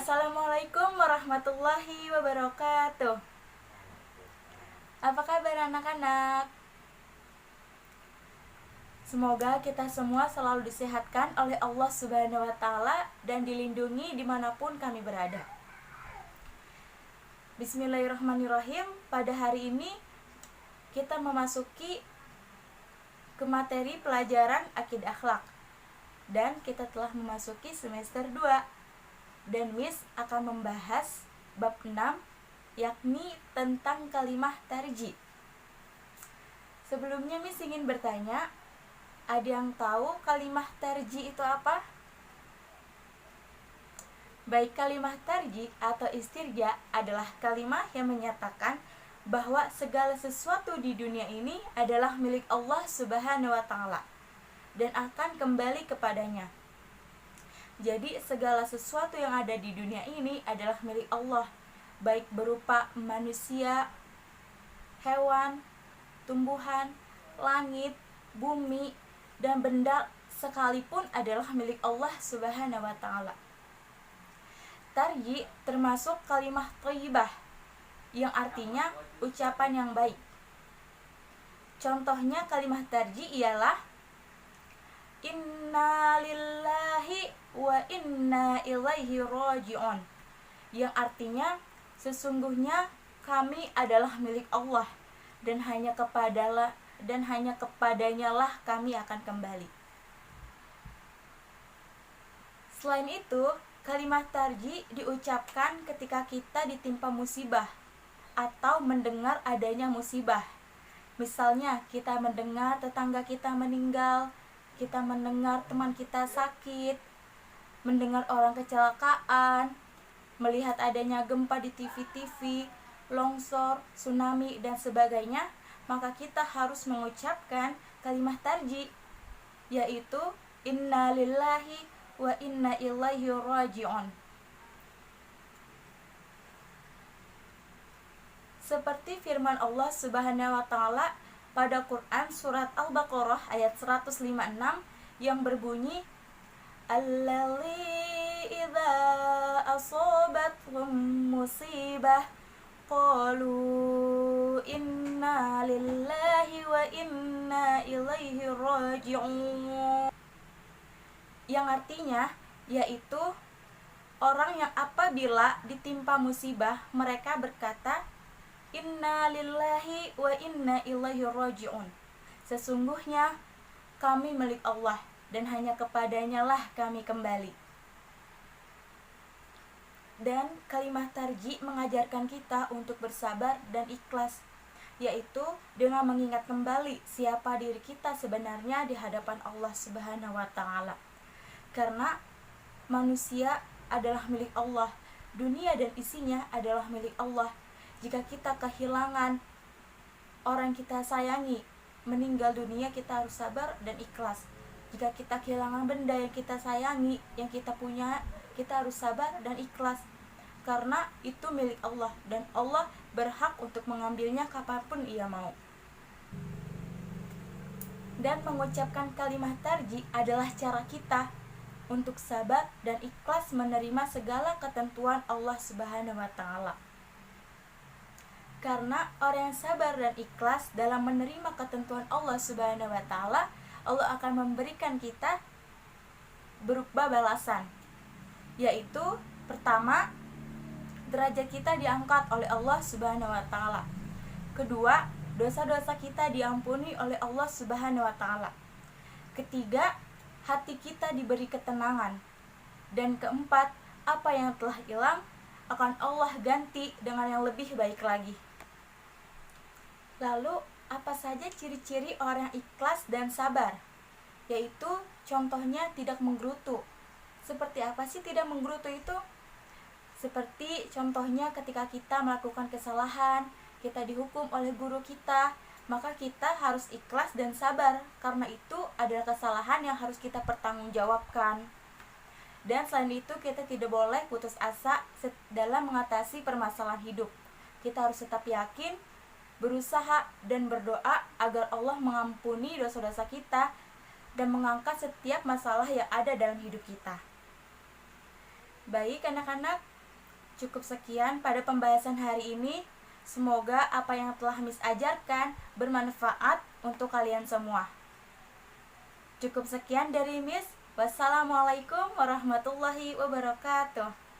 Assalamualaikum warahmatullahi wabarakatuh. Apa kabar anak-anak? Semoga kita semua selalu disehatkan oleh Allah Subhanahu wa Ta'ala dan dilindungi dimanapun kami berada. Bismillahirrahmanirrahim. Pada hari ini kita memasuki ke materi pelajaran akidah akhlak, dan kita telah memasuki semester 2. Dan Miss akan membahas bab 6, yakni tentang kalimah tarji. Sebelumnya Miss ingin bertanya, ada yang tahu kalimah tarji itu apa? Baik, kalimah tarji atau istirja adalah kalimah yang menyatakan bahwa segala sesuatu di dunia ini adalah milik Allah Subhanahu wa Ta'ala dan akan kembali kepadanya. Jadi segala sesuatu yang ada di dunia ini adalah milik Allah, baik berupa manusia, hewan, tumbuhan, langit, bumi, dan benda sekalipun adalah milik Allah Subhanahu wa Ta'ala. Tarji termasuk kalimah thayyibah yang artinya ucapan yang baik. Contohnya kalimah tarji ialah Inna lillahi wa inna ilaihi raji'un, yang artinya sesungguhnya kami adalah milik Allah dan hanya kepadanya lah kami akan kembali. Selain itu, kalimat tarji diucapkan ketika kita ditimpa musibah atau mendengar adanya musibah. Misalnya kita mendengar tetangga kita meninggal, kita mendengar teman kita sakit, mendengar orang kecelakaan, melihat adanya gempa di TV, longsor, tsunami, dan sebagainya, maka kita harus mengucapkan kalimat tarji, yaitu Inna lillahi wa inna ilaihi raji'un. Seperti firman Allah Subhanahu wa Ta'ala pada Quran surat Al-Baqarah ayat 156 yang berbunyi Allazi idza asabathum musibah qalu inna lillahi wa inna ilaihi raji'un, yang artinya yaitu orang yang apabila ditimpa musibah mereka berkata Inna lillahi wa inna ilaihi raji'un, sesungguhnya kami milik Allah dan hanya kepadanya lah kami kembali. Dan kalimat tarji mengajarkan kita untuk bersabar dan ikhlas, yaitu dengan mengingat kembali siapa diri kita sebenarnya di hadapan Allah Subhanahu wa Ta'ala. Karena manusia adalah milik Allah, dunia dan isinya adalah milik Allah. Jika kita kehilangan orang kita sayangi, meninggal dunia, kita harus sabar dan ikhlas. Jika kita kehilangan benda yang kita sayangi, yang kita punya, kita harus sabar dan ikhlas. Karena itu milik Allah dan Allah berhak untuk mengambilnya kapanpun Ia mau. Dan mengucapkan kalimat tarji adalah cara kita untuk sabar dan ikhlas menerima segala ketentuan Allah Subhanahu wa Ta'ala. Karena orang yang sabar dan ikhlas dalam menerima ketentuan Allah Subhanahu wa Ta'ala, Allah akan memberikan kita berupa balasan, yaitu pertama, derajat kita diangkat oleh Allah Subhanahu wa Ta'ala. Kedua, dosa-dosa kita diampuni oleh Allah Subhanahu wa Ta'ala. Ketiga, hati kita diberi ketenangan. Dan keempat, apa yang telah hilang akan Allah ganti dengan yang lebih baik lagi. Lalu, apa saja ciri-ciri orang ikhlas dan sabar? Yaitu, contohnya tidak menggerutu. Seperti apa sih tidak menggerutu itu? Seperti contohnya ketika kita melakukan kesalahan, kita dihukum oleh guru kita, maka kita harus ikhlas dan sabar, karena itu adalah kesalahan yang harus kita pertanggungjawabkan. Dan selain itu, kita tidak boleh putus asa dalam mengatasi permasalahan hidup. Kita harus tetap yakin, berusaha dan berdoa agar Allah mengampuni dosa-dosa kita dan mengangkat setiap masalah yang ada dalam hidup kita. Baik anak-anak, Cukup sekian pada pembahasan hari ini. Semoga apa yang telah Miss ajarkan bermanfaat untuk kalian semua. Cukup sekian dari Miss. Wassalamualaikum warahmatullahi wabarakatuh.